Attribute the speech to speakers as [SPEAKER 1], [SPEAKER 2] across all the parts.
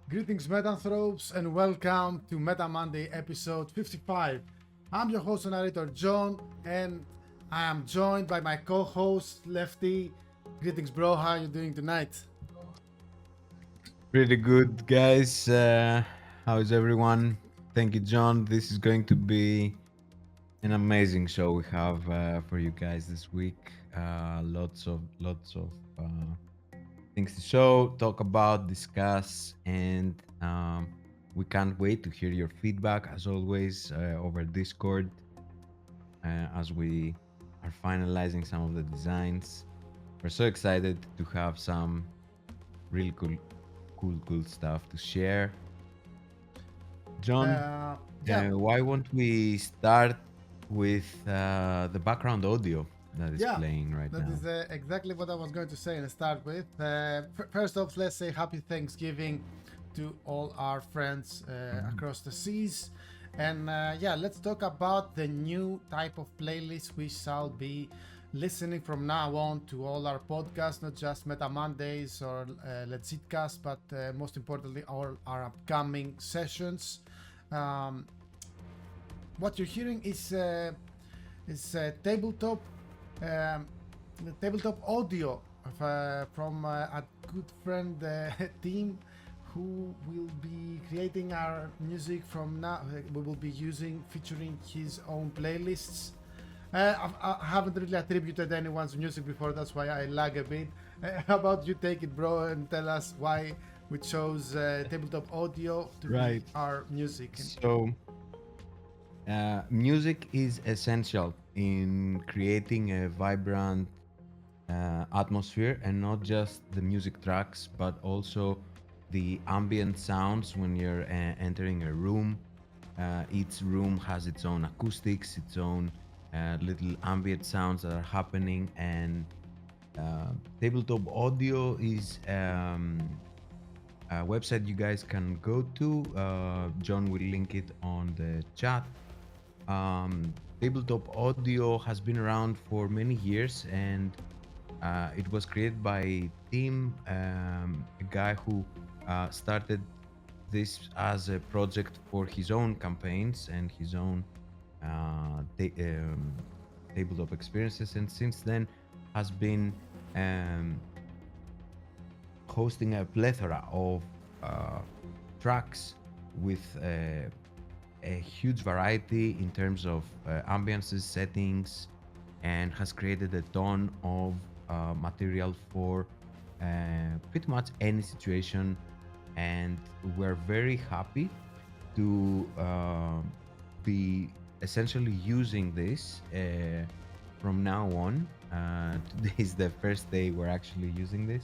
[SPEAKER 1] Greetings, Metanthropes, and welcome to Meta Monday episode 55. I'm your host and narrator, John, and I am joined by my co host, Lefty. Greetings, bro. How are you doing tonight?
[SPEAKER 2] Pretty good, guys. How is everyone? Thank you, John. This is going to be an amazing show we have for you guys this week. Lots of things to show, talk about, discuss, and we can't wait to hear your feedback as always over Discord as we are finalizing some of the designs. We're so excited to have some really cool stuff to share. John,
[SPEAKER 1] Uh, yeah,
[SPEAKER 2] why won't we start with the background audio that is
[SPEAKER 1] yeah,
[SPEAKER 2] playing right
[SPEAKER 1] that
[SPEAKER 2] now?
[SPEAKER 1] is exactly what I was going to say and start with. First off, let's say happy Thanksgiving to all our friends
[SPEAKER 2] Mhm.
[SPEAKER 1] across the seas. And yeah, let's talk about the new type of playlist we shall be listening from now on to all our podcasts, not just Meta Mondays or Legitcast, but most importantly, all our upcoming sessions. Um, what you're hearing is tabletop the tabletop audio of, from a good friend team who will be creating our music from now. We will be using featuring his own playlists. I haven't really attributed anyone's music before, that's why I lag a bit. How about you take it, bro, and tell us why we chose tabletop audio to be
[SPEAKER 2] Right.
[SPEAKER 1] our music?
[SPEAKER 2] So, music is essential in creating a vibrant atmosphere, and not just the music tracks, but also the ambient sounds when you're entering a room. Each room has its own acoustics, its own little ambient sounds that are happening, and tabletop audio is a website you guys can go to. John will link it on the chat. Tabletop audio has been around for many years, and it was created by Tim, a guy who started this as a project for his own campaigns and his own tabletop experiences, and since then has been um, hosting a plethora of uh, tracks with a huge variety in terms of ambiances, settings, and has created a ton of material for pretty much any situation. And we're very happy to be essentially using this from now on. Today is the first day we're actually using this,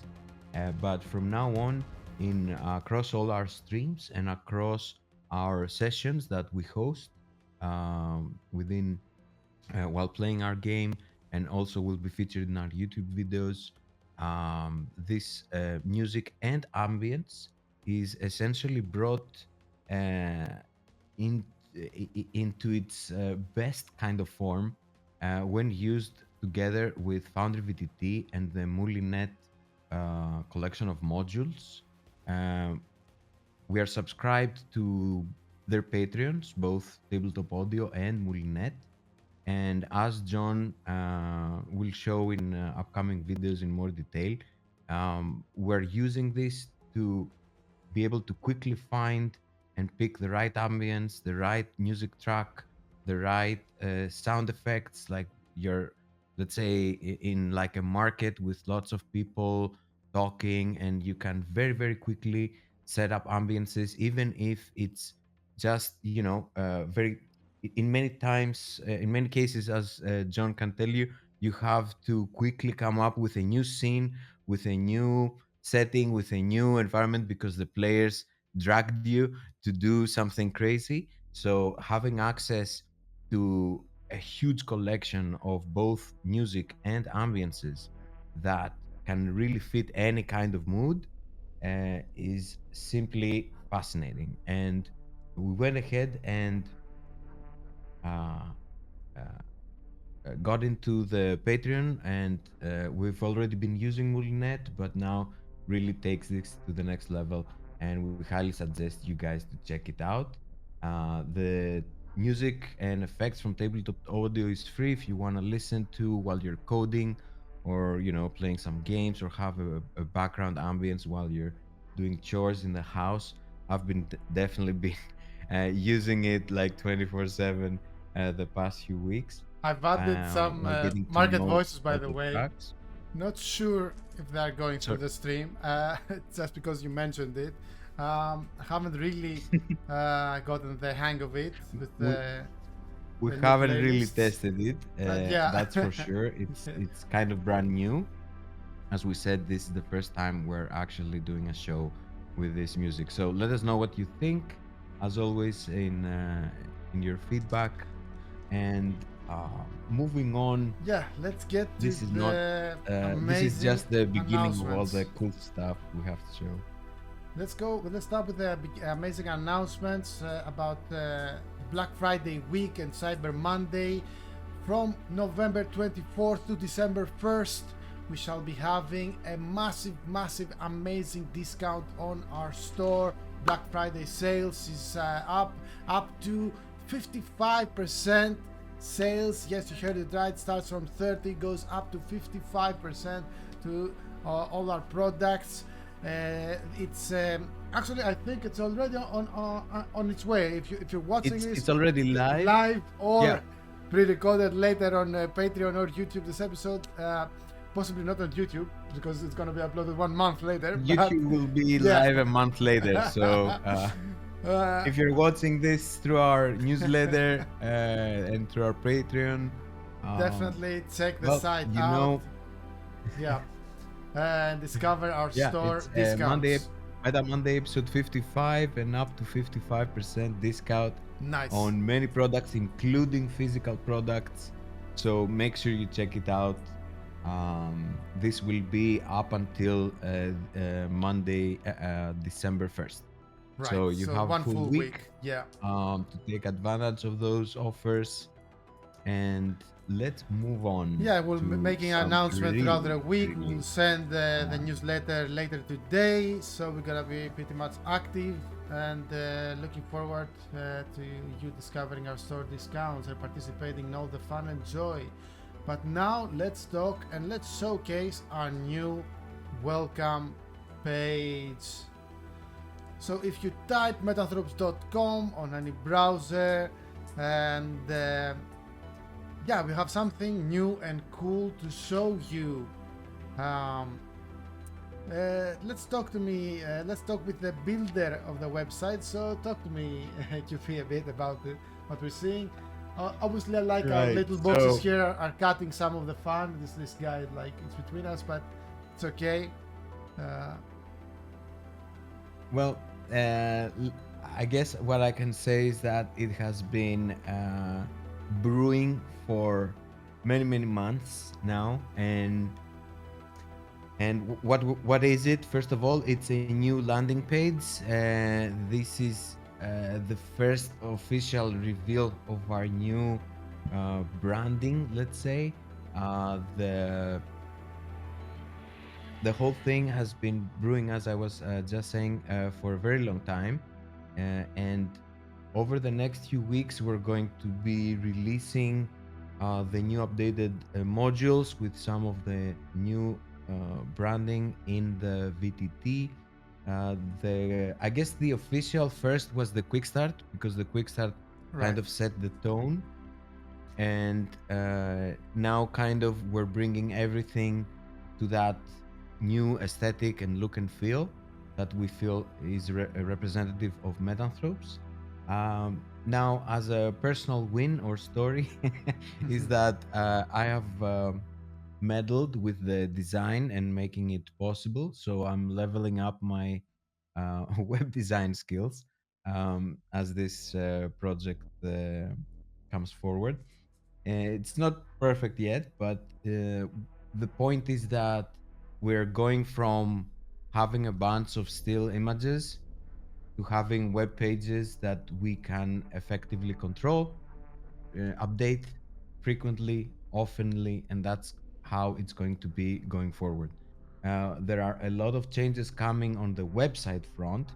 [SPEAKER 2] but from now on, in across all our streams and across our sessions that we host within while playing our game, and also will be featured in our YouTube videos. This music and ambience is essentially brought uh, in, into its best kind of form when used together with Foundry VTT and the Moulinet collection of modules. Um, we are subscribed to their Patreons, both Tabletop Audio and Moulinet. And as John will show in upcoming videos in more detail, we're using this to be able to quickly find and pick the right ambience, the right music track, the right sound effects. Like you're, let's say, in like a market with lots of people talking, and you can very quickly set up ambiences, even if it's just very. In many times, in many cases, as John can tell you, you have to quickly come up with a new scene, with a new setting, with a new environment, because the players dragged you to do something crazy. So having access to a huge collection of both music and ambiences that can really fit any kind of mood is simply fascinating. And we went ahead and uh, uh, got into the Patreon, and we've already been using Moulinet, but now really takes this to the next level. and we highly suggest you guys to check it out. The music and effects from Tabletop Audio is free if you want to listen to while you're coding, or playing some games, or have a background ambience while you're doing chores in the house. I've been definitely been using it like 24/7 the past few weeks
[SPEAKER 1] I've added some
[SPEAKER 2] while getting to
[SPEAKER 1] market
[SPEAKER 2] know
[SPEAKER 1] voices, by
[SPEAKER 2] all
[SPEAKER 1] the
[SPEAKER 2] the
[SPEAKER 1] way.
[SPEAKER 2] tracks.
[SPEAKER 1] Not sure if they're going through
[SPEAKER 2] So
[SPEAKER 1] the stream, just because you mentioned it. I haven't really gotten the hang of it with
[SPEAKER 2] we, we
[SPEAKER 1] the new
[SPEAKER 2] haven't really
[SPEAKER 1] playlists.
[SPEAKER 2] tested it.
[SPEAKER 1] But yeah,
[SPEAKER 2] That's for sure. It's kind of brand new. As we said, this is the first time we're actually doing a show with this music. So let us know what you think, as always, in your feedback. And moving on,
[SPEAKER 1] yeah, let's get to
[SPEAKER 2] this is not.
[SPEAKER 1] the
[SPEAKER 2] This is
[SPEAKER 1] amazing
[SPEAKER 2] just the beginning of all the
[SPEAKER 1] announcements.
[SPEAKER 2] cool stuff we have to show.
[SPEAKER 1] Let's go. Let's start with the amazing announcements about Black Friday week and Cyber Monday. From November 24th to December 1st, we shall be having a massive, amazing discount on our store. Black Friday sales is up to 55% sales. Yes, you heard it right. Starts from 30, goes up to 55% to all our products. It's actually, I think it's already on its way. If you're watching
[SPEAKER 2] It's
[SPEAKER 1] this
[SPEAKER 2] already live.
[SPEAKER 1] live
[SPEAKER 2] Yeah,
[SPEAKER 1] or pre-recorded later on Patreon or YouTube, this episode, possibly not on YouTube because it's gonna be uploaded 1 month later. But
[SPEAKER 2] YouTube will be
[SPEAKER 1] yeah,
[SPEAKER 2] live a month later. So
[SPEAKER 1] uh,
[SPEAKER 2] if you're watching this through our newsletter and through our Patreon, um,
[SPEAKER 1] definitely check the
[SPEAKER 2] well,
[SPEAKER 1] site out.
[SPEAKER 2] know,
[SPEAKER 1] Yeah, and discover our
[SPEAKER 2] yeah,
[SPEAKER 1] store
[SPEAKER 2] it's
[SPEAKER 1] discounts.
[SPEAKER 2] Meta Monday episode 55, and up to 55% discount
[SPEAKER 1] Nice.
[SPEAKER 2] on many products, including physical products. So make sure you check it out. This will be up until Monday, December 1st.
[SPEAKER 1] Right.
[SPEAKER 2] So you
[SPEAKER 1] So
[SPEAKER 2] have a
[SPEAKER 1] one
[SPEAKER 2] full
[SPEAKER 1] full week.
[SPEAKER 2] week
[SPEAKER 1] Yeah.
[SPEAKER 2] to take advantage of those offers. And let's move on
[SPEAKER 1] Yeah, we'll be
[SPEAKER 2] to
[SPEAKER 1] making an
[SPEAKER 2] some
[SPEAKER 1] announcement throughout the
[SPEAKER 2] really,
[SPEAKER 1] week. We'll
[SPEAKER 2] really
[SPEAKER 1] send the
[SPEAKER 2] uh,
[SPEAKER 1] newsletter later today, so we're gonna be pretty much active and looking forward to you discovering our store discounts and participating in all the fun and joy. But now let's talk and let's showcase our new welcome page. So if you type metanthropes.com on any browser, and yeah, we have something new and cool to show you. Um, let's talk to me. Let's talk with the builder of the website. So talk to me, QP, a bit about what we're seeing. Obviously, I like our
[SPEAKER 2] right.
[SPEAKER 1] little boxes
[SPEAKER 2] So
[SPEAKER 1] here are cutting some of the fun. This guy, like, it's between us, but it's okay. Uh,
[SPEAKER 2] well, I guess what I can say is that it has been brewing for many months now. And what is it? First of all, it's a new landing page. This is the first official reveal of our new branding, let's say. The whole thing has been brewing, as I was just saying, for a very long time. And over the next few weeks, we're going to be releasing the new updated modules with some of the new branding in the VTT. I guess the official first was the quick start, because the quick start
[SPEAKER 1] right.
[SPEAKER 2] kind of set the tone. And now kind of we're bringing everything to that new aesthetic and look and feel that we feel is representative of Metanthropes. Now, as a personal win or story, is that I have meddled with the design and making it possible. So I'm leveling up my web design skills as this project comes forward. It's not perfect yet, but the point is that we're going from having a bunch of still images to having web pages that we can effectively control, update frequently, oftenly, and that's how it's going to be going forward. There are a lot of changes coming on the website front,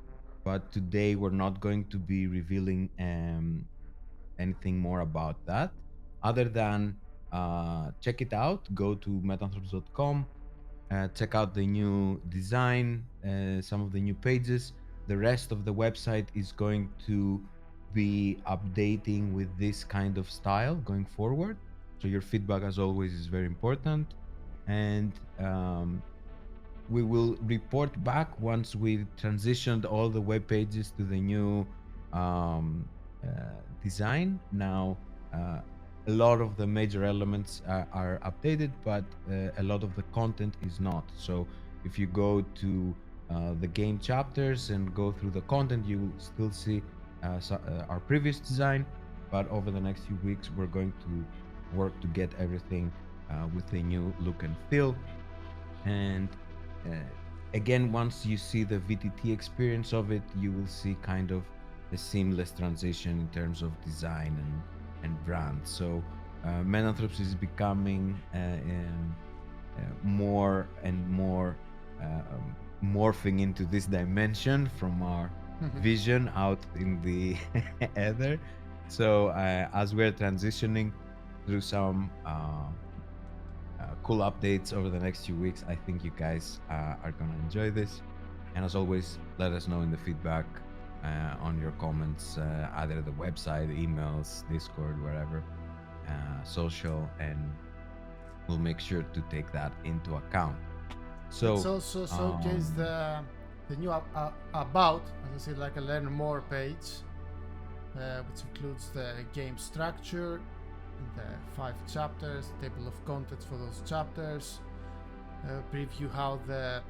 [SPEAKER 2] but today we're not going to be revealing anything more about that, other than check it out. Go to metanthropes.com, check out the new design, some of the new pages. The rest of the website is going to be updating with this kind of style going forward. So your feedback, as always, is very important. And we will report back once we've transitioned all the web pages to the new um, uh, design. Now, a lot of the major elements are updated, but a lot of the content is not. So, if you go to the game chapters and go through the content, you will still see our previous design. But over the next few weeks, we're going to work to get everything with a new look and feel. And uh, again, once you see the VTT experience of it, you will see kind of a seamless transition in terms of design and brand. So Metanthropes is becoming more and more morphing into this dimension from our vision out in the ether. So as we're transitioning through some cool updates over the next few weeks. I think you guys are going to enjoy this. And as always, let us know in the feedback on your comments, either the website, emails, Discord, wherever, social, and we'll make sure to take that into account. So,
[SPEAKER 1] Let's also showcase the new about, as I said, like a learn more page, which includes the game structure, the 5 chapters, table of contents for those chapters, preview how the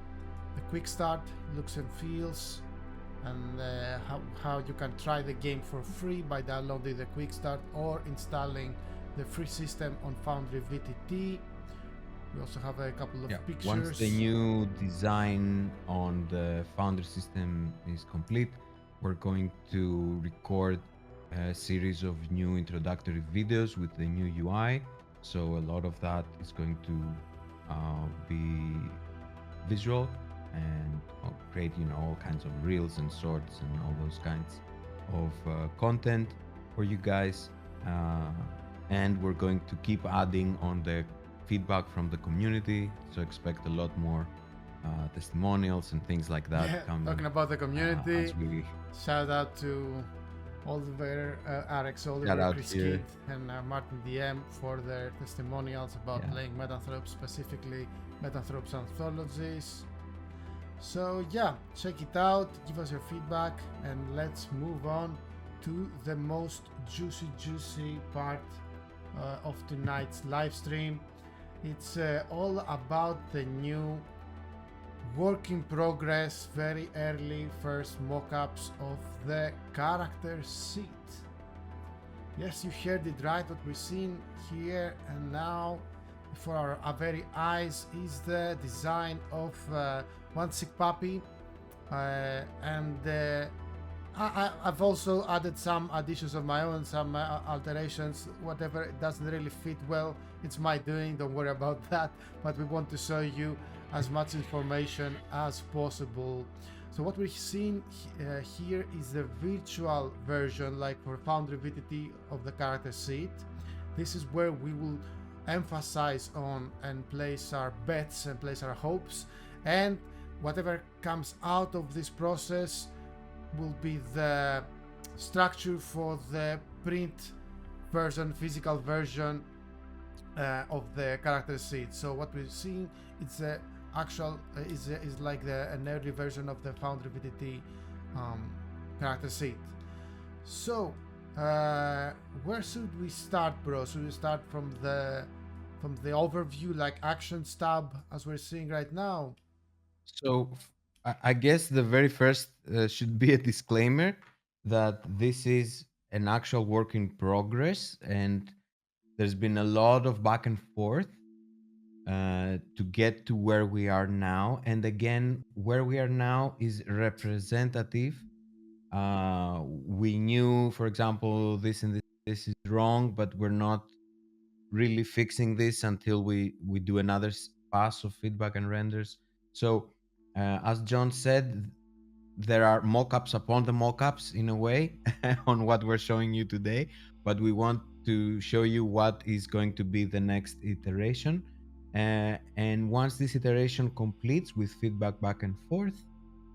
[SPEAKER 1] quick start looks and feels, and how you can try the game for free by downloading the quick start or installing the free system on Foundry VTT. We also have a couple of pictures.
[SPEAKER 2] Once the new design on the Foundry system is complete, we're going to record a series of new introductory videos with the new UI. So a lot of that is going to be visual and create, all kinds of reels and shorts and all those kinds of content for you guys. And we're going to keep adding on the feedback from the community. So expect a lot more testimonials and things like that coming.
[SPEAKER 1] Talking about the community,
[SPEAKER 2] we
[SPEAKER 1] shout out to Oliver, Alex Oliver, Chris Kidd, and Martin DM for their testimonials about playing Metanthropes, specifically Metanthropes anthologies. So yeah, check it out, give us your feedback, and let's move on to the most juicy part of tonight's live stream. It's all about the new work in progress, very early first mock-ups of the character sheet. Yes, you heard it right. What we're seeing here and now before our very eyes is the design of One Sick Puppy, and I've also added some additions of my own, some alterations, whatever. It doesn't really fit well, it's my doing, don't worry about that, but we want to show you as much information as possible. So what we're seeing here is the virtual version, like for Foundry VTT, of the character sheet. This is where we will emphasize on and place our bets and place our hopes, and whatever comes out of this process will be the structure for the print version, physical version of the character sheet. So what we're seeing, it's the actual is like an early version of the Foundry VTT character sheet. So where should we start, bro? Should we start from the overview, like actions tab, as we're seeing right now?
[SPEAKER 2] So I guess the very first should be a disclaimer that this is an actual work in progress, and there's been a lot of back and forth to get to where we are now. And again, where we are now is representative. We knew, for example, this and this is wrong, but we're not really fixing this until we do another pass of feedback and renders. So as John said, there are mock-ups upon the mock-ups in a way on what we're showing you today, but we want to show you what is going to be the next iteration. And once this iteration completes with feedback back and forth,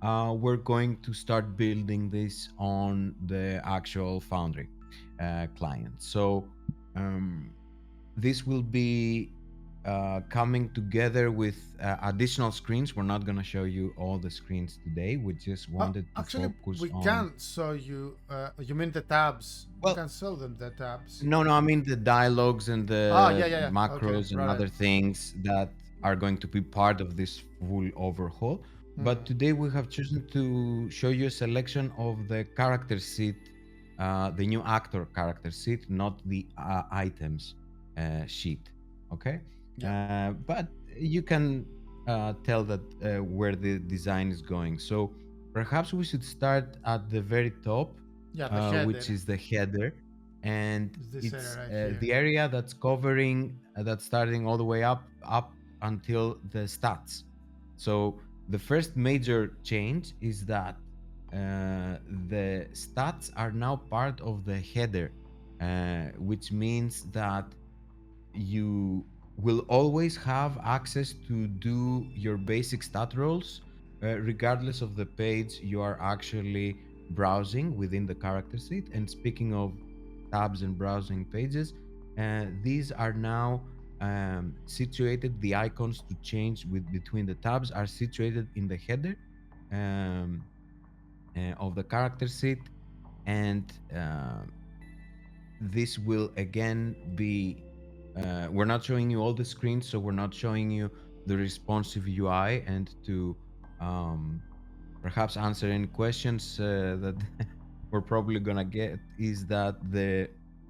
[SPEAKER 2] we're going to start building this on the actual Foundry client. So um, this will be coming together with additional screens. We're not going to show you all the screens today. We just wanted to
[SPEAKER 1] Actually,
[SPEAKER 2] focus
[SPEAKER 1] we
[SPEAKER 2] on.
[SPEAKER 1] can show you. You mean the tabs? We
[SPEAKER 2] Well,
[SPEAKER 1] can show them the tabs.
[SPEAKER 2] no, I mean the dialogues and
[SPEAKER 1] Ah,
[SPEAKER 2] the
[SPEAKER 1] yeah, yeah, yeah. Okay,
[SPEAKER 2] macros and
[SPEAKER 1] right.
[SPEAKER 2] other things that are going to be part of this full overhaul. But
[SPEAKER 1] Hmm.
[SPEAKER 2] today we have chosen to show you a selection of the character sheet, the new actor character sheet, not the items sheet. Okay,
[SPEAKER 1] Yeah,
[SPEAKER 2] but you can tell that where the design is going. So perhaps we should start at the very top,
[SPEAKER 1] yeah. The
[SPEAKER 2] which
[SPEAKER 1] header
[SPEAKER 2] is the header, and
[SPEAKER 1] is this area
[SPEAKER 2] it's
[SPEAKER 1] right here.
[SPEAKER 2] the area that's covering that's starting all the way up until the stats. So the first major change is that the stats are now part of the header, which means that you will always have access to do your basic stat rolls, regardless of the page you are actually browsing within the character sheet. And speaking of tabs and browsing pages, these are now situated. The icons to change with between the tabs are situated in the header um, of the character sheet, and this will again be we're not showing you all the screens, so we're not showing you the responsive UI. And to um, perhaps answer any questions that we're probably gonna get, is that the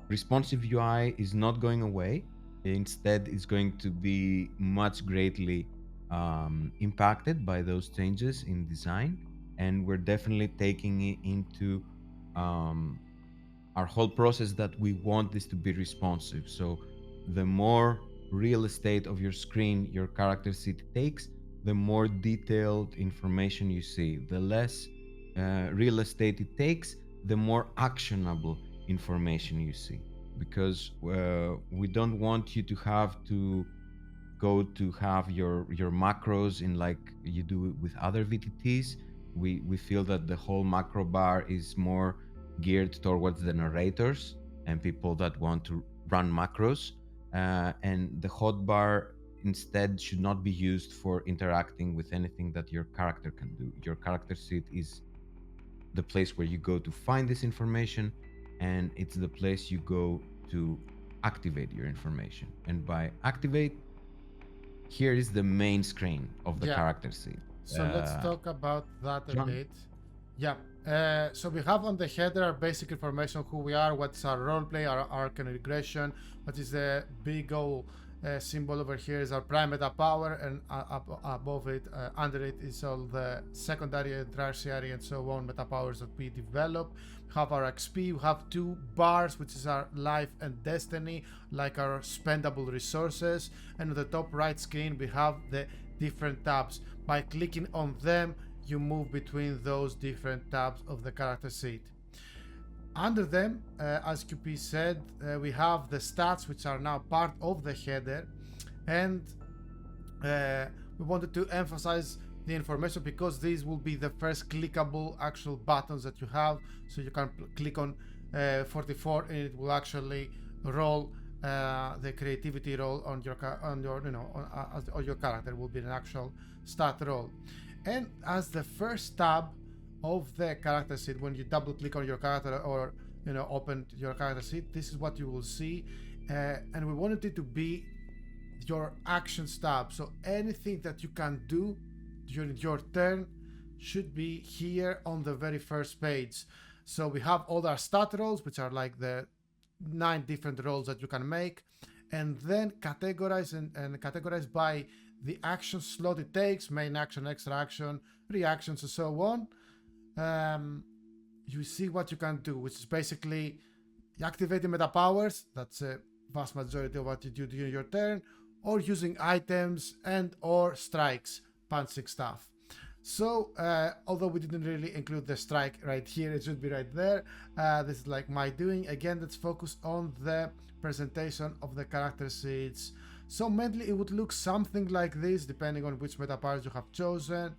[SPEAKER 2] responsive UI is not going away. Instead, it's going to be much greatly impacted by those changes in design, and we're definitely taking it into um, our whole process that we want this to be responsive. So the more real estate of your screen your character sheet takes, the more detailed information you see. The less real estate it takes, the more actionable information you see. Because we don't want you to have to go to have your macros in like you do with other VTTs. We feel that the whole macro bar is more geared towards the narrators and people that want to run macros, and the hotbar instead should not be used for interacting with anything that your character can do. Your character sheet is the place where you go to find this information, and it's the place you go to activate your information. And by activate, here is the main screen of the
[SPEAKER 1] Yeah.
[SPEAKER 2] character sheet.
[SPEAKER 1] So let's talk about that a
[SPEAKER 2] John?
[SPEAKER 1] bit. Yeah. So we have on the header our basic information: who we are, what's our roleplay, our arc and regression, what is the big O symbol over here is our prime meta power, and above it, under it, is all the secondary and tertiary and so on meta powers that we develop. We have our XP. We have two bars, which is our life and destiny, like our spendable resources. And on the top right screen, we have the different tabs. By clicking on them, you move between those different tabs of the character sheet. Under them, as QP said, we have the stats, which are now part of the header, and we wanted to emphasize the information because these will be the first clickable actual buttons that you have. So you can click on 44 and it will actually roll the creativity roll on your on your character. It will be an actual stat roll. And as the first tab of the character sheet, when you double click on your character or open your character sheet, this is what you will see. And we wanted it to be your actions tab. So anything that you can do during your turn should be here on the very first page. So we have all our stat rolls, which are like the 9 different rolls that you can make, and then categorize and categorize by the action slot it takes: main action, extra action, reactions, and so on. You see what you can do, which is basically activating meta powers. That's a vast majority of what you do during your turn, or using items and or strikes, punching stuff. So, although we didn't really include the strike right here, it should be right there. This is like my doing. Again, let's focus on the presentation of the character sheets. So mainly it would look something like this, depending on which meta powers you have chosen.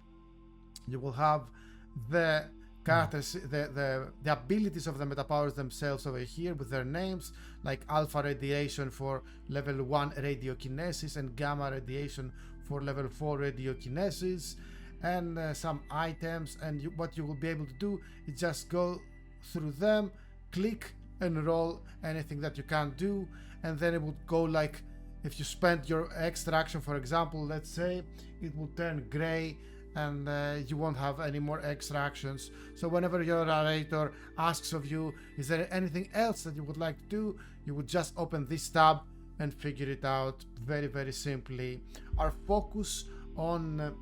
[SPEAKER 1] You will have the characters, the abilities of the meta powers themselves over here with their names, like alpha radiation for level 1 radiokinesis and gamma radiation for level 4 radiokinesis, and some items. And what you will be able to do is just go through them, click and roll anything that you can do, and then it would go like, if you spend your extra action, for example, let's say, it will turn gray, and you won't have any more extra actions. So whenever your narrator asks of you, is there anything else that you would like to do, you would just open this tab and figure it out very, very simply. Our focus on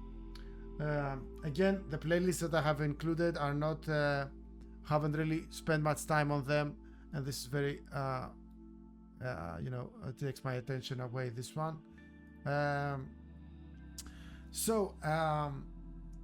[SPEAKER 1] again, the playlists that I have included are not haven't really spent much time on them, and this is very takes my attention away, this one. um, so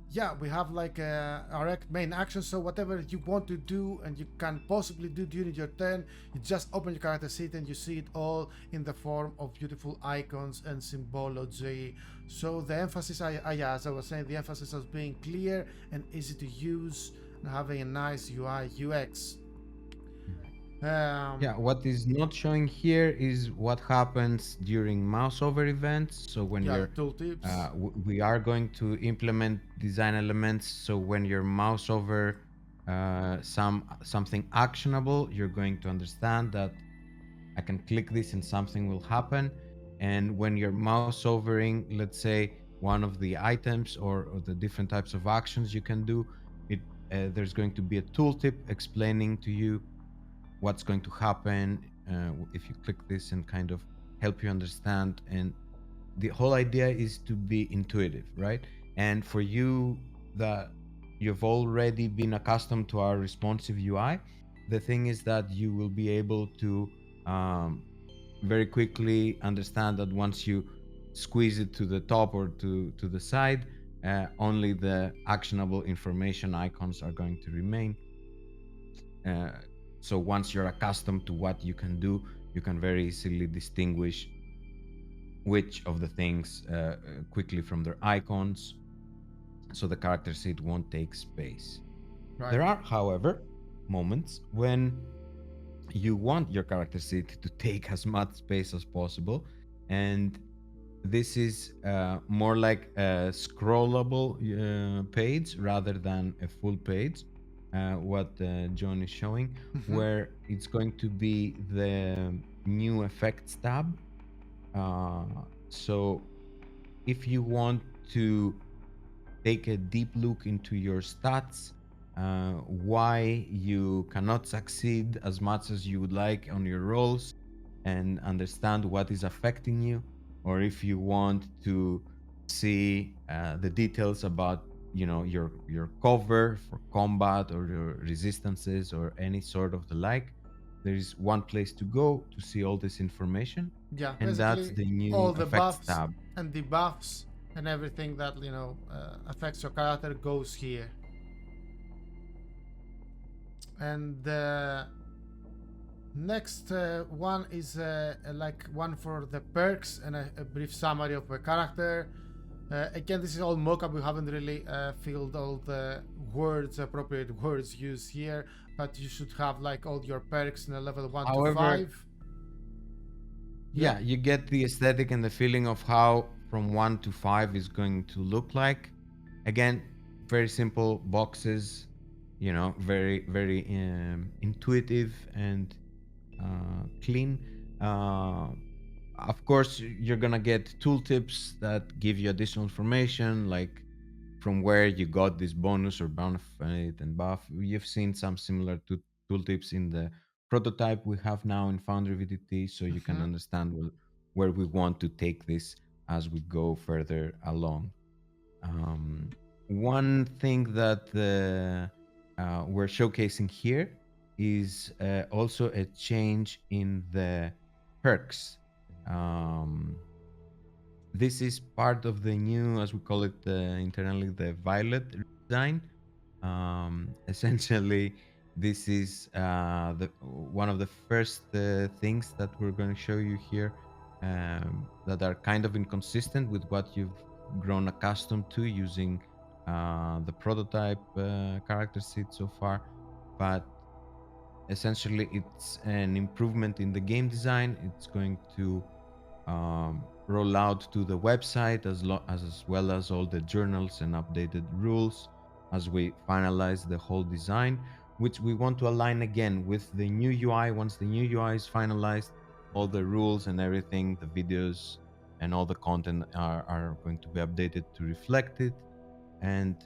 [SPEAKER 1] yeah, we have like our main action. So whatever you want to do and you can possibly do during your turn, you just open your character sheet and you see it all in the form of beautiful icons and symbology. So the emphasis, as I was saying, the emphasis is being clear and easy to use and having a nice UI UX.
[SPEAKER 2] Yeah, what is not showing here is what happens during mouse over events. So when
[SPEAKER 1] Yeah,
[SPEAKER 2] you're,
[SPEAKER 1] tooltips.
[SPEAKER 2] we are going to implement design elements. So when you're mouse over something actionable, you're going to understand that I can click this and something will happen. And when you're mouse overing, let's say one of the items or the different types of actions you can do, it there's going to be a tooltip explaining to you what's going to happen if you click this and kind of help you understand. And the whole idea is to be intuitive, right? And for you that you've already been accustomed to our responsive UI, the thing is that you will be able to very quickly understand that once you squeeze it to the top or to the side, only the actionable information icons are going to remain. uh, so once you're accustomed to what you can do, you can very easily distinguish which of the things quickly from their icons, so the character sheet won't take space.
[SPEAKER 1] Right.
[SPEAKER 2] There are, however, moments when you want your character sheet to take as much space as possible, and this is more like a scrollable page rather than a full page, what John is showing, where it's going to be the new effects tab. So if you want to take a deep look into your stats, why you cannot succeed as much as you would like on your rolls, and understand what is affecting you, or if you want to see the details about your cover for combat or your resistances or any sort of the like, there is one place to go to see all this information,
[SPEAKER 1] Yeah,
[SPEAKER 2] and that's
[SPEAKER 1] basically
[SPEAKER 2] the
[SPEAKER 1] all
[SPEAKER 2] new
[SPEAKER 1] the
[SPEAKER 2] effects
[SPEAKER 1] buffs
[SPEAKER 2] tab.
[SPEAKER 1] and debuffs and everything that affects your character goes here. And the next one is like one for the perks and a brief summary of the character. Again, this is all mock-up. We haven't really filled all the appropriate words used here, but you should have like all your perks in a level 1 to
[SPEAKER 2] However,
[SPEAKER 1] 5.
[SPEAKER 2] yeah, you get the aesthetic and the feeling of how from 1 to 5 is going to look like. Again, very simple boxes, very very intuitive and clean. Of course, you're gonna get tooltips that give you additional information, like from where you got this bonus or benefit and buff. You've seen some similar tooltips in the prototype we have now in Foundry VDT, so you can understand where we want to take this as we go further along. One thing that we're showcasing here is also a change in the perks. Um, This is part of the new, as we call it internally, the violet design. Essentially, this is the one of the first things that we're going to show you here that are kind of inconsistent with what you've grown accustomed to using the prototype character sheet so far. But essentially, it's an improvement in the game design. It's going to roll out to the website as well as all the journals and updated rules as we finalize the whole design, which we want to align again with the new UI. Once the new UI is finalized, all the rules and everything, the videos and all the content are going to be updated to reflect it. And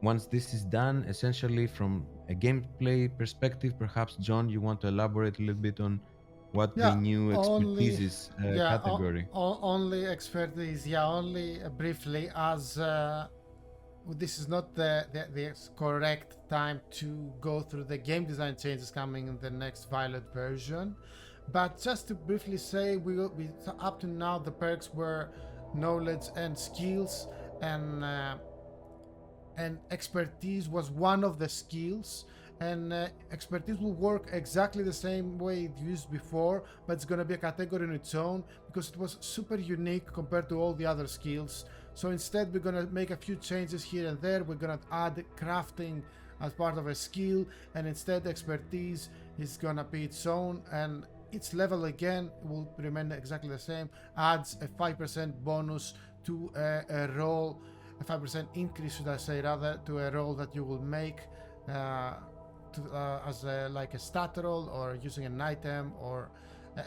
[SPEAKER 2] once this is done, essentially from a gameplay perspective, perhaps John, you want to elaborate a little bit on what the
[SPEAKER 1] Yeah,
[SPEAKER 2] new
[SPEAKER 1] only
[SPEAKER 2] expertises
[SPEAKER 1] yeah,
[SPEAKER 2] category.
[SPEAKER 1] only expertise. Yeah, only briefly as this is not the correct time to go through the game design changes coming in the next Violet version. But just to briefly say, we up to now the perks were knowledge and skills, and expertise was one of the skills. And expertise will work exactly the same way it used before, but it's going to be a category on its own because it was super unique compared to all the other skills. So instead, we're going to make a few changes here and there. We're going to add crafting as part of a skill, and instead expertise is going to be its own, and its level again will remain exactly the same. Adds a 5% bonus to a roll, a 5% increase, should I say, rather, to a roll that you will make uh, as like a stat roll or using an item or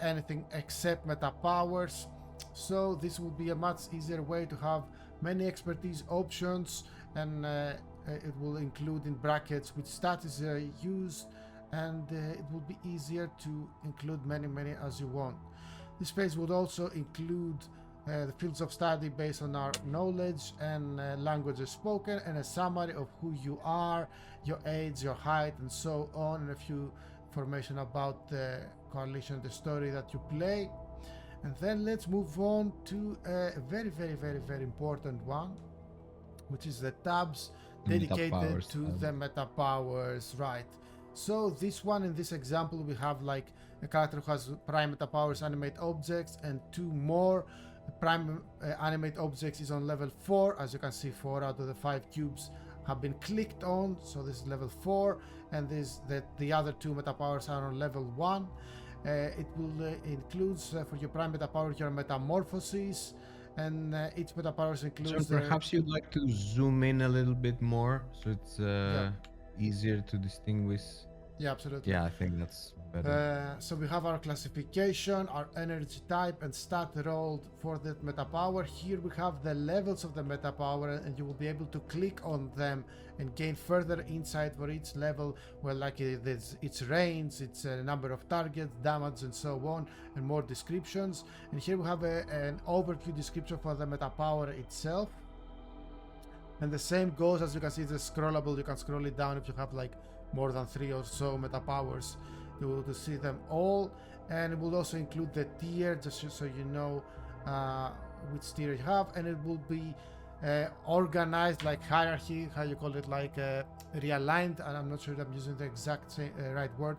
[SPEAKER 1] anything except meta powers. So this will be a much easier way to have many expertise options, and it will include in brackets which stat is used, and it will be easier to include many as you want. This page would also include the fields of study based on our knowledge and languages spoken, and a summary of who you are, your age, your height, and so on, and a few information about the coalition, the story that you play. And then let's move on to a very important one, which is the tabs
[SPEAKER 2] The meta
[SPEAKER 1] dedicated
[SPEAKER 2] powers
[SPEAKER 1] to
[SPEAKER 2] tab.
[SPEAKER 1] the meta powers, right? So this one, in this example, we have like a character who has prime meta powers, animate objects, and two more. Prime animate objects is on level 4. As you can see, 4 out of the 5 cubes have been clicked on, so this is level 4, and the other two meta powers are on level 1. It will includes for your prime meta power your metamorphoses, and each meta powers
[SPEAKER 2] So
[SPEAKER 1] includes the
[SPEAKER 2] perhaps you'd like to zoom in a little bit more so it's
[SPEAKER 1] yeah,
[SPEAKER 2] easier to distinguish.
[SPEAKER 1] yeah, absolutely.
[SPEAKER 2] Yeah, I think that's better.
[SPEAKER 1] So we have our classification, our energy type, and stat rolled for that meta power. Here we have the levels of the meta power, and you will be able to click on them and gain further insight for each level, where like its range, its number of targets, damage, and so on, and more descriptions. And here we have an overview description for the meta power itself. And the same goes, as you can see, it's scrollable. You can scroll it down if you have like more than 3 or so meta powers. You will see them all, and it will also include the tier, just so you know which tier you have, and it will be organized like hierarchy, how you call it, like realigned, and I'm not sure if I'm using the exact right word,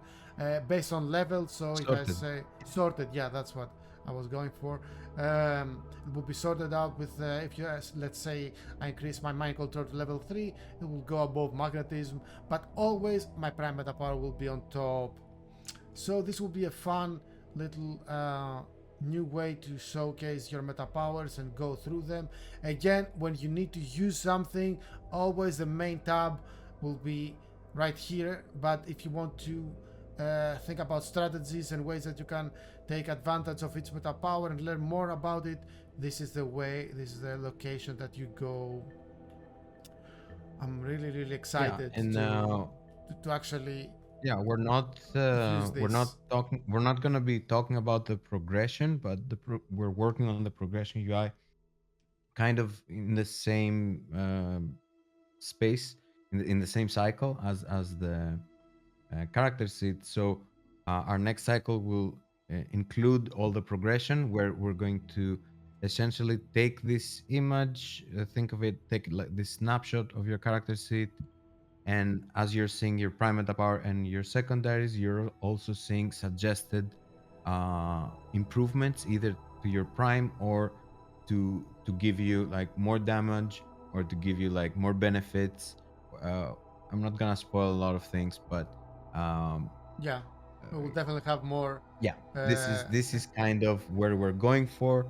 [SPEAKER 1] based on level. So if I
[SPEAKER 2] Sorted.
[SPEAKER 1] say sorted, yeah, that's what I was going for. It will be sorted out with if you let's say I increase my mind control to level 3, it will go above magnetism, but always my prime meta power will be on top. So this will be a fun little new way to showcase your meta powers and go through them. Again, when you need to use something, always the main tab will be right here, but if you want to think about strategies and ways that you can take advantage of each meta power and learn more about it, this is the way, this is the location that you go. I'm really
[SPEAKER 2] Yeah,
[SPEAKER 1] excited
[SPEAKER 2] and
[SPEAKER 1] to actually
[SPEAKER 2] yeah,
[SPEAKER 1] use this.
[SPEAKER 2] we're not gonna be talking about the progression, but we're working on the progression UI, kind of in the same space, in the same cycle as the character sheet. So our next cycle will include all the progression where we're going to essentially take this image, think of it, take like this snapshot of your character sheet, and as you're seeing your prime meta power and your secondaries, you're also seeing suggested improvements either to your prime or to give you like more damage or to give you like more benefits. uh, I'm not gonna spoil a lot of things, but um,
[SPEAKER 1] Yeah,
[SPEAKER 2] uh,
[SPEAKER 1] we will definitely have more.
[SPEAKER 2] yeah, this is
[SPEAKER 1] Uh,
[SPEAKER 2] this is kind of where we're going for.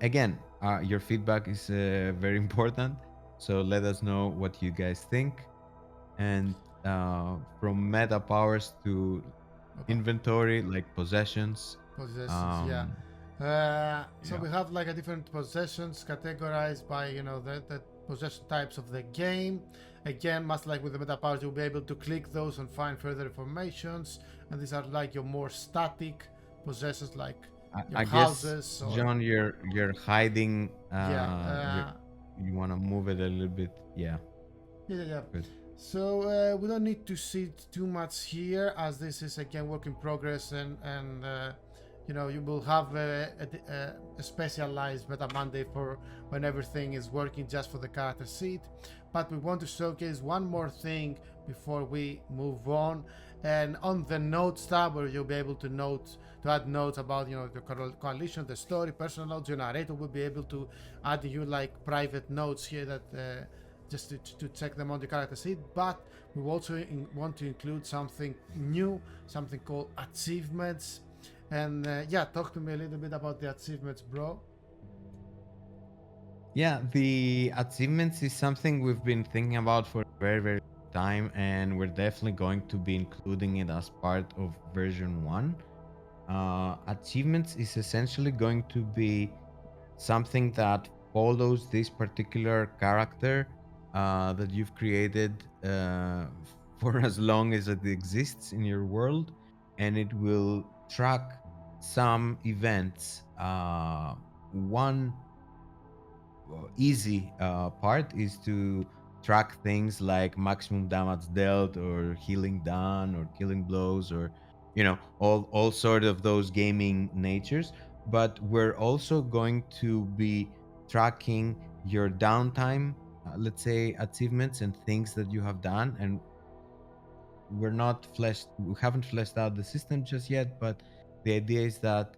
[SPEAKER 2] Again, your feedback is very important, so let us know what you guys think. And from meta powers to
[SPEAKER 1] Opa.
[SPEAKER 2] inventory, like possessions.
[SPEAKER 1] Possessions, yeah.
[SPEAKER 2] um
[SPEAKER 1] So
[SPEAKER 2] yeah.
[SPEAKER 1] we have like a different possessions categorized by the possession types of the game. Again, much like with the meta powers, you'll be able to click those and find further informations. And these are like your more static possessions, like your
[SPEAKER 2] I guess,
[SPEAKER 1] houses or
[SPEAKER 2] John, you're hiding.
[SPEAKER 1] yeah,
[SPEAKER 2] You want to move it a little bit. Yeah,
[SPEAKER 1] yeah.
[SPEAKER 2] good.
[SPEAKER 1] So we don't need to see too much here, as this is again work in progress, and you will have a specialized meta Monday for when everything is working just for the character sheet. But we want to showcase one more thing before we move on, and on the notes tab, where you'll be able to add notes about the coalition, the story, personal notes. Your narrator will be able to add you like private notes here that. Just to check them on the character sheet, but we also want to include something new, something called achievements. And yeah, talk to me a little bit about the achievements, bro.
[SPEAKER 2] Yeah, the achievements is something we've been thinking about for a very, very long time, and we're definitely going to be including it as part of version one. Achievements is essentially going to be something that follows this particular character that you've created for as long as it exists in your world, and it will track some events. One easy part is to track things like maximum damage dealt or healing done or killing blows or all sort of those gaming natures. But we're also going to be tracking your downtime, let's say achievements and things that you have done. And we haven't fleshed out the system just yet, but the idea is that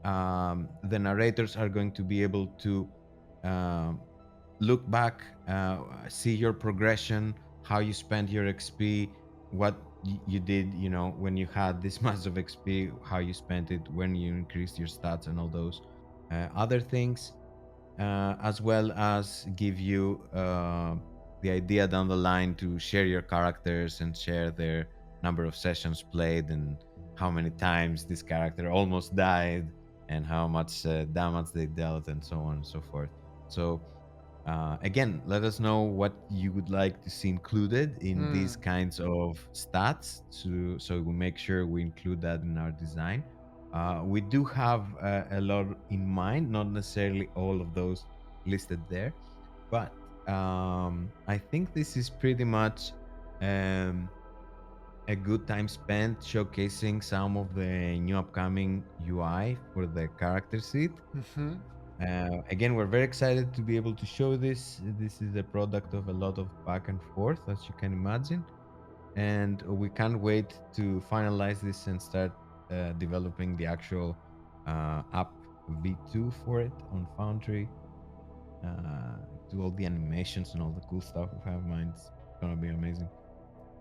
[SPEAKER 2] the narrators are going to be able to um, look back, see your progression, how you spent your XP, what you did, when you had this mass of XP, how you spent it, when you increased your stats, and all those other things, as well as give you the idea down the line to share your characters and share their number of sessions played and how many times this character almost died and how much damage they dealt and so on and so forth. So again, let us know what you would like to see included in
[SPEAKER 1] Hmm.
[SPEAKER 2] these kinds of stats, so we make sure we include that in our design. We do have a lot in mind, not necessarily all of those listed there, but I think this is pretty much um, a good time spent showcasing some of the new upcoming UI for the character sheet.
[SPEAKER 1] Mm-hmm.
[SPEAKER 2] Again, we're very excited to be able to show this. This is a product of a lot of back and forth, as you can imagine. And we can't wait to finalize this and start developing the actual app V2 for it on Foundry. Do all the animations and all the cool stuff we have in mind. It's gonna be amazing.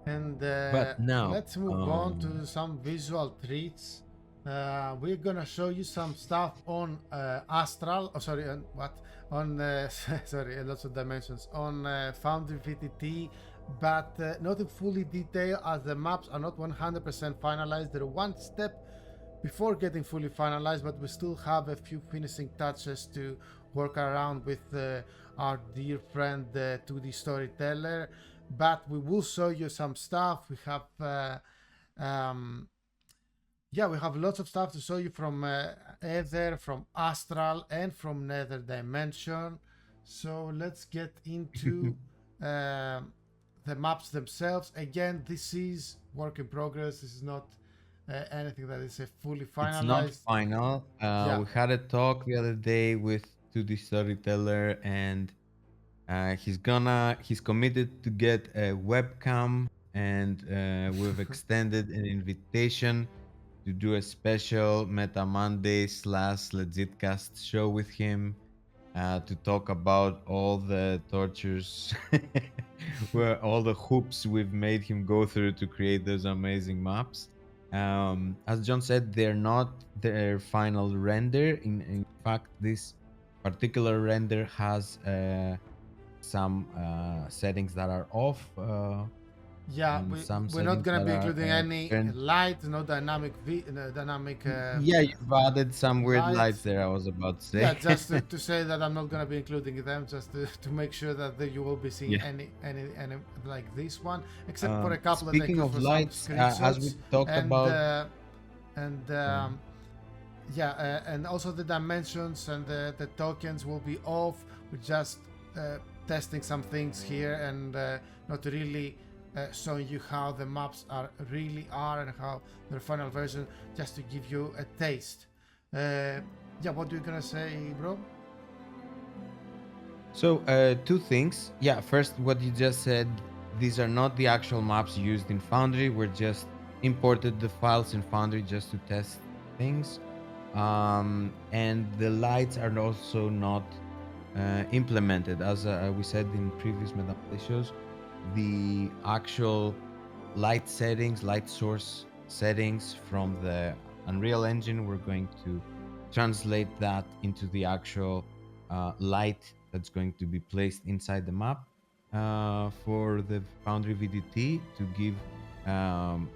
[SPEAKER 1] And
[SPEAKER 2] But now,
[SPEAKER 1] let's move on to some visual treats. We're gonna show you some stuff on Astral. Oh, sorry, on what? On sorry, lots of dimensions on Foundry VTT, but not in fully detail as the maps are not 100% finalized. They're one step before getting fully finalized, but we still have a few finishing touches to work around with our dear friend 2D storyteller. But we will show you some stuff. We have um, yeah, we have lots of stuff to show you from Ether, from Astral, and from Nether Dimension. So let's get into um the maps themselves. Again, this is work in progress. This is not anything that is fully
[SPEAKER 2] It's not
[SPEAKER 1] finalized.
[SPEAKER 2] final.
[SPEAKER 1] Yeah.
[SPEAKER 2] We had a talk the other day with 2D Storyteller, and he's committed to get a webcam, and we've extended an invitation to do a special Meta Monday / Legitcast show with him to talk about all the tortures, where all the hoops we've made him go through to create those amazing maps. As John said, they're not their final render. In fact, this particular render has some settings that are off
[SPEAKER 1] Yeah,
[SPEAKER 2] and some
[SPEAKER 1] we're not
[SPEAKER 2] settings
[SPEAKER 1] gonna
[SPEAKER 2] that
[SPEAKER 1] be
[SPEAKER 2] are
[SPEAKER 1] including any
[SPEAKER 2] turned.
[SPEAKER 1] light, no dynamic dynamic
[SPEAKER 2] Yeah, you've added some weird lights
[SPEAKER 1] lights.
[SPEAKER 2] there, I was about to
[SPEAKER 1] Yeah,
[SPEAKER 2] say.
[SPEAKER 1] just to say that I'm not gonna be including them, just to make sure that you will be seeing
[SPEAKER 2] Yeah.
[SPEAKER 1] any like this one, except for a couple that I
[SPEAKER 2] Speaking
[SPEAKER 1] include
[SPEAKER 2] of
[SPEAKER 1] for some
[SPEAKER 2] lights, as we
[SPEAKER 1] screenshots
[SPEAKER 2] talked
[SPEAKER 1] and
[SPEAKER 2] about,
[SPEAKER 1] and
[SPEAKER 2] uh,
[SPEAKER 1] yeah, and also the dimensions and the tokens will be off. We're just testing some things here and not really showing you how the maps really are and how their final version, just to give you a taste. Yeah, what are you gonna say, bro?
[SPEAKER 2] so two things. Yeah, first, what you just said, these are not the actual maps used in Foundry. We're just imported the files in Foundry just to test things. And the lights are also not implemented. As we said in previous Metanthropes shows, the actual light settings, light source settings from the Unreal Engine, we're going to translate that into the actual light that's going to be placed inside the map for the Foundry VDT to give um,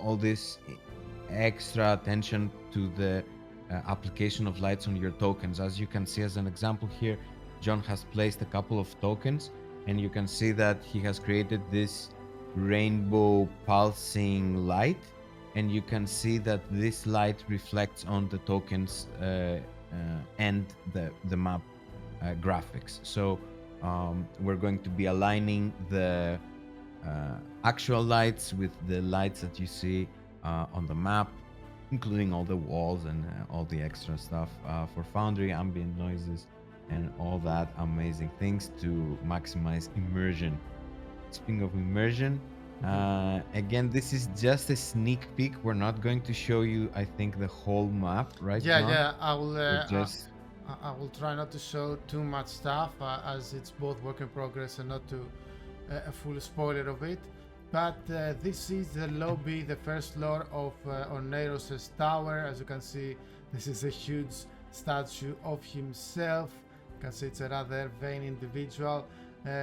[SPEAKER 2] all this extra attention to the application of lights on your tokens. As you can see, as an example here, John has placed a couple of tokens, and you can see that he has created this rainbow pulsing light, and you can see that this light reflects on the tokens and the map graphics. So we're going to be aligning the actual lights with the lights that you see on the map, including all the walls and all the extra stuff for Foundry, ambient noises, and all that amazing things to maximize immersion. Speaking of immersion, again, this is just a sneak peek. We're not going to show you, I think, the whole map, right,
[SPEAKER 1] Yeah,
[SPEAKER 2] John?
[SPEAKER 1] yeah, I will.
[SPEAKER 2] We're just
[SPEAKER 1] I will try not to show too much stuff as it's both work in progress and not to a full spoiler of it. But this is the lobby, the first floor of Oneiros' tower. As you can see, this is a huge statue of himself. You can see it's a rather vain individual.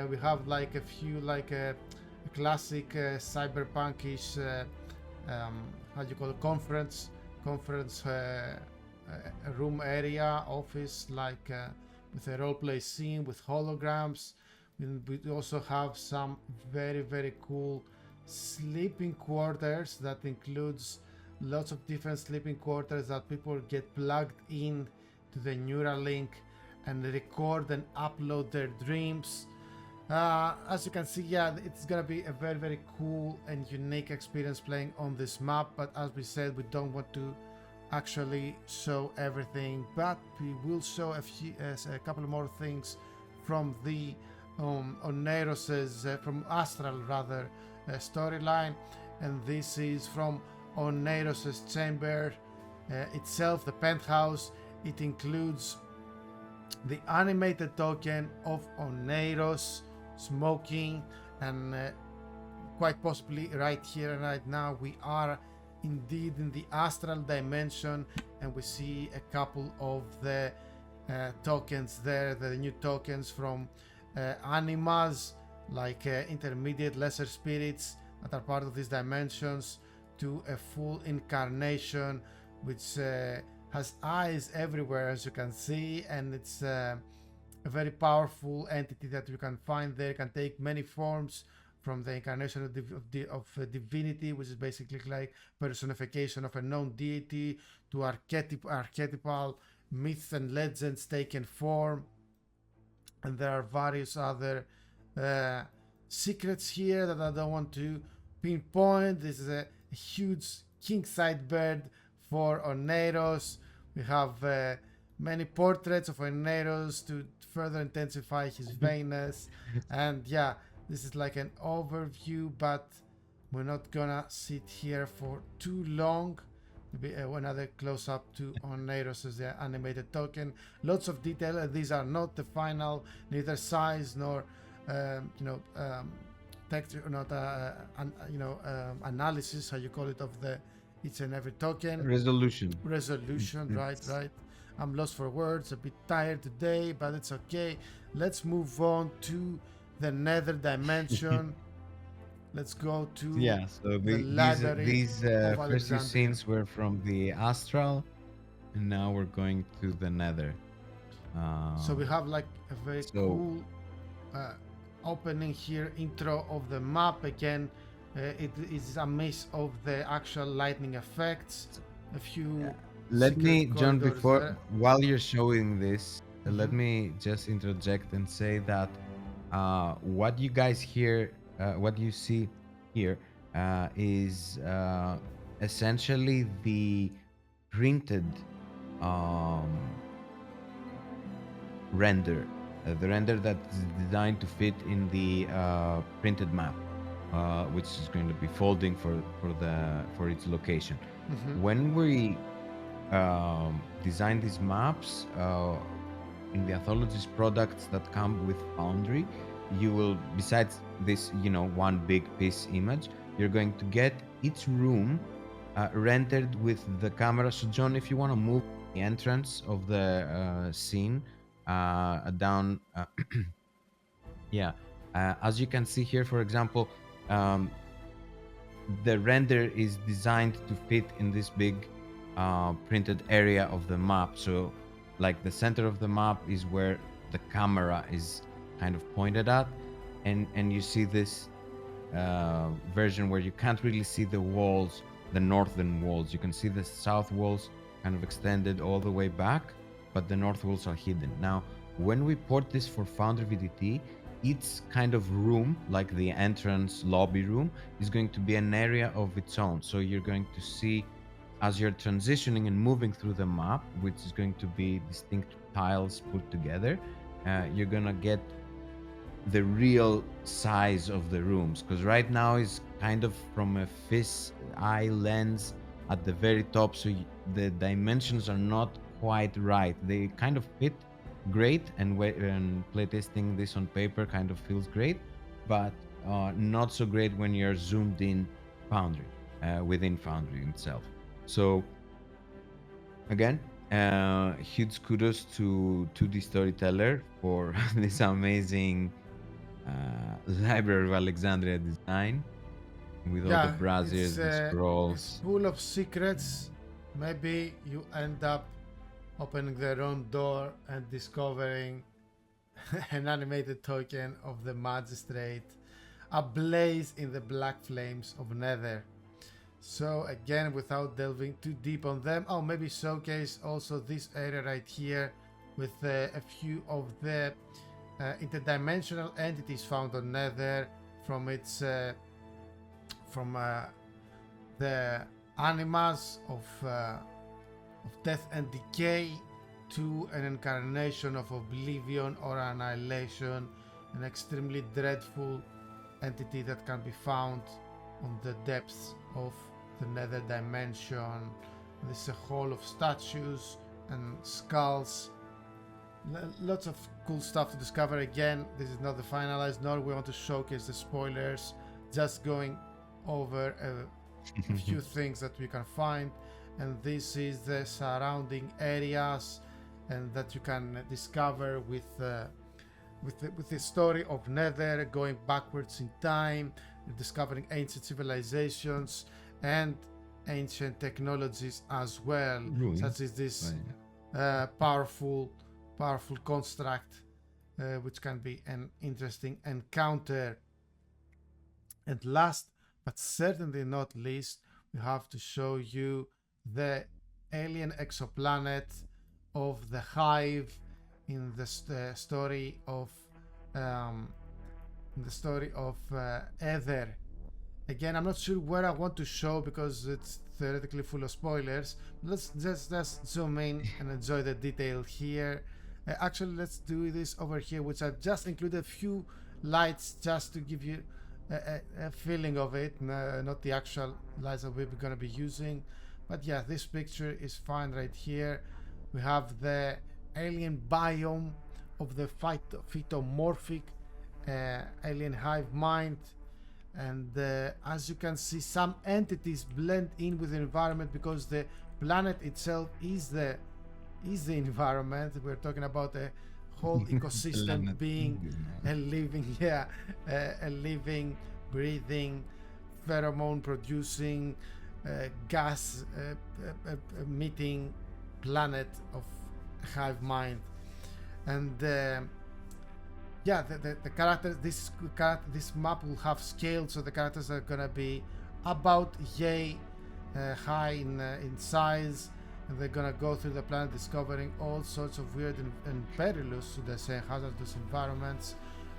[SPEAKER 1] We have like a few, like a classic cyberpunkish, how do you call it, conference room area, office, like with a roleplay scene with holograms. We also have some very cool sleeping quarters that includes lots of different sleeping quarters that people get plugged in to the Neuralink and record and upload their dreams. As you can see, yeah, it's gonna be a very cool and unique experience playing on this map, but as we said, we don't want to actually show everything, but we will show a couple more things from the Oneiros's from Astral rather storyline, and this is from Oneiros's chamber itself, the penthouse. It includes the animated token of Oneiros smoking, and quite possibly right here and right now we are indeed in the astral dimension, and we see a couple of the tokens there, the new tokens from animas, like intermediate lesser spirits that are part of these dimensions, to a full incarnation which has eyes everywhere, as you can see, and it's a very powerful entity that you can find there. It can take many forms, from the incarnation of divinity, which is basically like personification of a known deity, to archetypal myths and legends taken form. And there are various other secrets here that I don't want to pinpoint. This is a huge king-side bird for Oneiros. We have many portraits of Oneiros to further intensify his vainness. And yeah, this is like an overview, but we're not gonna sit here for too long. Maybe another close-up to Oneiros as the animated token. Lots of detail. These are not the final, neither size nor texture, not analysis, how you call it, of the each and every token.
[SPEAKER 2] Resolution.
[SPEAKER 1] Right. I'm lost for words, a bit tired today, but it's okay. Let's move on to the nether dimension. Let's go to
[SPEAKER 2] So
[SPEAKER 1] the library
[SPEAKER 2] these
[SPEAKER 1] of
[SPEAKER 2] first few
[SPEAKER 1] Alexandria.
[SPEAKER 2] scenes were from the astral, and now we're going to the nether.
[SPEAKER 1] So we have like a very cool opening here, intro of the map. Again, it is a mix of the actual lightning effects, a few
[SPEAKER 2] Let me,
[SPEAKER 1] secret
[SPEAKER 2] John,
[SPEAKER 1] corridors
[SPEAKER 2] before
[SPEAKER 1] there.
[SPEAKER 2] while you're showing this, let me just interject and say that what you guys hear, what you see here, is essentially the printed render, the render that's designed to fit in the printed map, which is going to be folding for its location. When we design these maps in the Anthologies products that come with Foundry, you will, besides this, one big piece image, you're going to get each room rendered with the camera. So John, if you want to move the entrance of the scene down, as you can see here, for example, the render is designed to fit in this big printed area of the map. So like the center of the map is where the camera is kind of pointed at, and you see this version where you can't really see the walls, the northern walls. You can see the south walls kind of extended all the way back, but the north walls are hidden. Now when we port this for Foundry VDT, each kind of room, like the entrance lobby room, is going to be an area of its own. So you're going to see, as you're transitioning and moving through the map, which is going to be distinct tiles put together, you're gonna get the real size of the rooms, because right now is kind of from a fish eye lens at the very top, so the dimensions are not quite right. They kind of fit great, and playtesting this on paper kind of feels great, but not so great when you're zoomed in Foundry, within Foundry itself. So again, huge kudos to 2D Storyteller for this amazing Library of Alexandria design with all the braziers, the scrolls.
[SPEAKER 1] It's full of secrets. Maybe you end up opening the wrong door and discovering an animated token of the magistrate ablaze in the black flames of Nether. So again, without delving too deep on them, maybe showcase also this area right here with a few of the interdimensional entities found on Nether, from its from the animas of death and decay to an incarnation of oblivion or annihilation, an extremely dreadful entity that can be found on the depths of the nether dimension. This is a hall of statues and skulls. Lots of cool stuff to discover. Again, this is not the finalized, nor we want to showcase the spoilers, just going over a few things that we can find. And this is the surrounding areas and that you can discover with the story of Nether, going backwards in time, discovering ancient civilizations and ancient technologies as well, such as this powerful construct, which can be an interesting encounter. And last but certainly not least, we have to show you the alien exoplanet of the Hive in the story of Ether. Again, I'm not sure where I want to show because it's theoretically full of spoilers. Let's just zoom in and enjoy the detail here. Actually, let's do this over here, which I've just included a few lights just to give you a feeling of it, not the actual lights that we're going to be using. But yeah, this picture is fine right here. We have the alien biome of the phytomorphic alien hive mind, and as you can see, some entities blend in with the environment because the planet itself is the environment. We're talking about a whole ecosystem being a living, a living, breathing, pheromone producing, gas emitting planet of hive mind. And yeah, the characters, this map will have scale, so the characters are gonna be about yay high in size, and they're gonna go through the planet discovering all sorts of weird and perilous, to the say, hazardous environments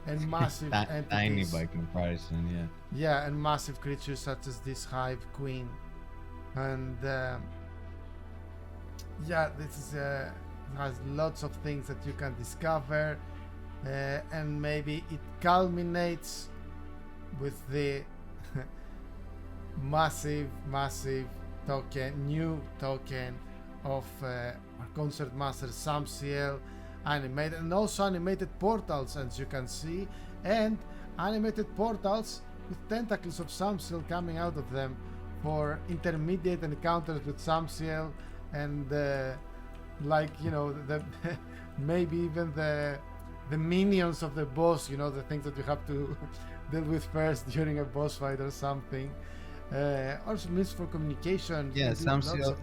[SPEAKER 1] and massive entities.
[SPEAKER 2] Tiny by comparison, yeah.
[SPEAKER 1] Yeah, and massive creatures such as this hive queen. And yeah, this is has lots of things that you can discover, and maybe it culminates with the massive new token of our concert master Samsiel, animated, and also animated portals, as you can see, and animated portals with tentacles of Samsiel coming out of them for intermediate encounters with Samsiel, and like, you know, the maybe even the minions of the boss, you know, the things that you have to deal with first during a boss fight or something. Also means for communication.
[SPEAKER 2] Yeah, Samsiel.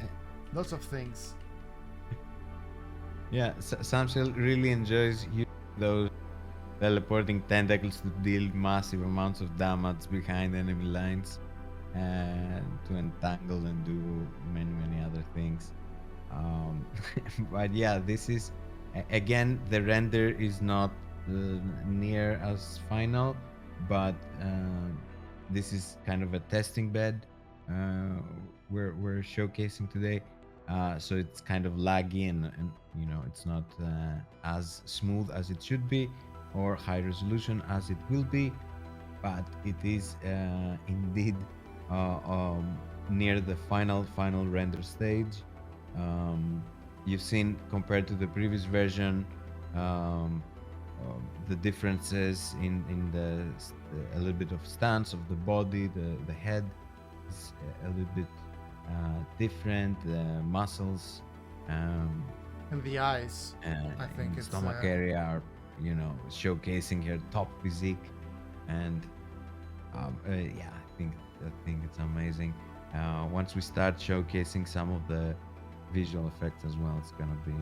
[SPEAKER 1] Lots of things.
[SPEAKER 2] Yeah, Samsiel really enjoys using those teleporting tentacles to deal massive amounts of damage behind enemy lines, and to entangle and do many other things. But yeah, this is again, the render is not near as final, but this is kind of a testing bed we're showcasing today, so it's kind of laggy, and you know, it's not as smooth as it should be or high resolution as it will be, but it is indeed near the final render stage. You've seen, compared to the previous version, the differences in a little bit of stance of the body. The head is a little bit different. The muscles
[SPEAKER 1] and the eyes, I think
[SPEAKER 2] the
[SPEAKER 1] it's
[SPEAKER 2] stomach area are, you know, showcasing her top physique, and yeah, I think it's amazing. Once we start showcasing some of the visual effects as well, it's gonna be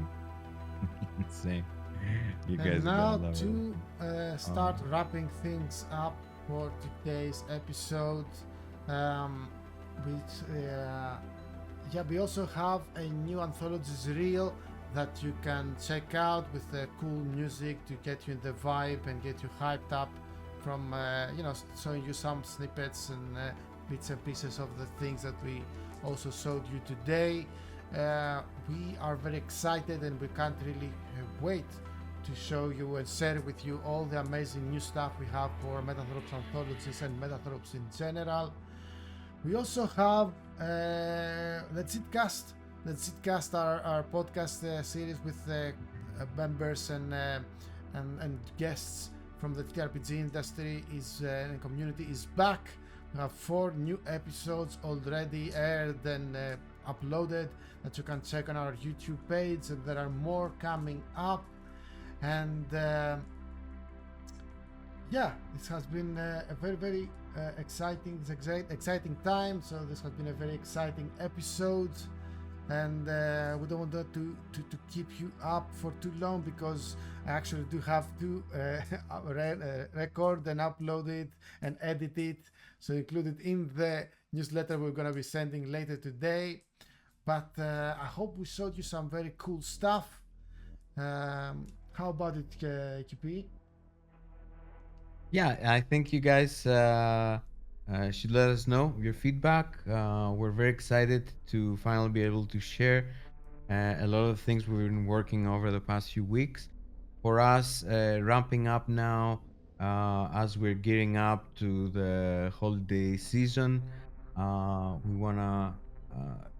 [SPEAKER 2] insane. You guys
[SPEAKER 1] and now
[SPEAKER 2] love
[SPEAKER 1] to start wrapping things up for today's episode, which yeah, we also have a new anthologies reel that you can check out with cool music to get you in the vibe and get you hyped up from you know, showing you some snippets and bits and pieces of the things that we also showed you today. We are very excited, and we can't really wait to show you and share with you all the amazing new stuff we have for Metanthropes anthologies and Metanthropes in general. We also have Legitcast, our podcast series with members and guests from the TRPG industry and community is back. We have 4 new episodes already aired and uploaded that you can check on our YouTube page, and there are more coming up. And yeah, this has been a very exciting time. So this has been a very exciting episode, and we don't want to keep you up for too long, because I actually do have to record and upload it and edit it, so include it in the newsletter we're going to be sending later today. But I hope we showed you some very cool stuff. How about it, QP?
[SPEAKER 2] Yeah, I think you guys should let us know your feedback. We're very excited to finally be able to share a lot of things we've been working over the past few weeks. For us, ramping up now as we're gearing up to the holiday season, we want to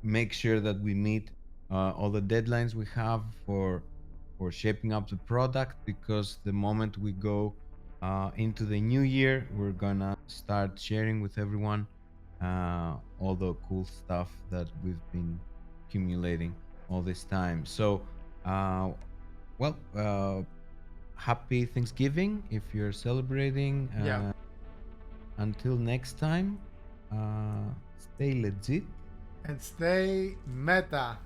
[SPEAKER 2] make sure that we meet all the deadlines we have for shaping up the product, because the moment we go into the new year, we're gonna start sharing with everyone all the cool stuff that we've been accumulating all this time. So, well, happy Thanksgiving if you're celebrating.
[SPEAKER 1] Yeah.
[SPEAKER 2] Until next time, stay legit
[SPEAKER 1] And stay meta.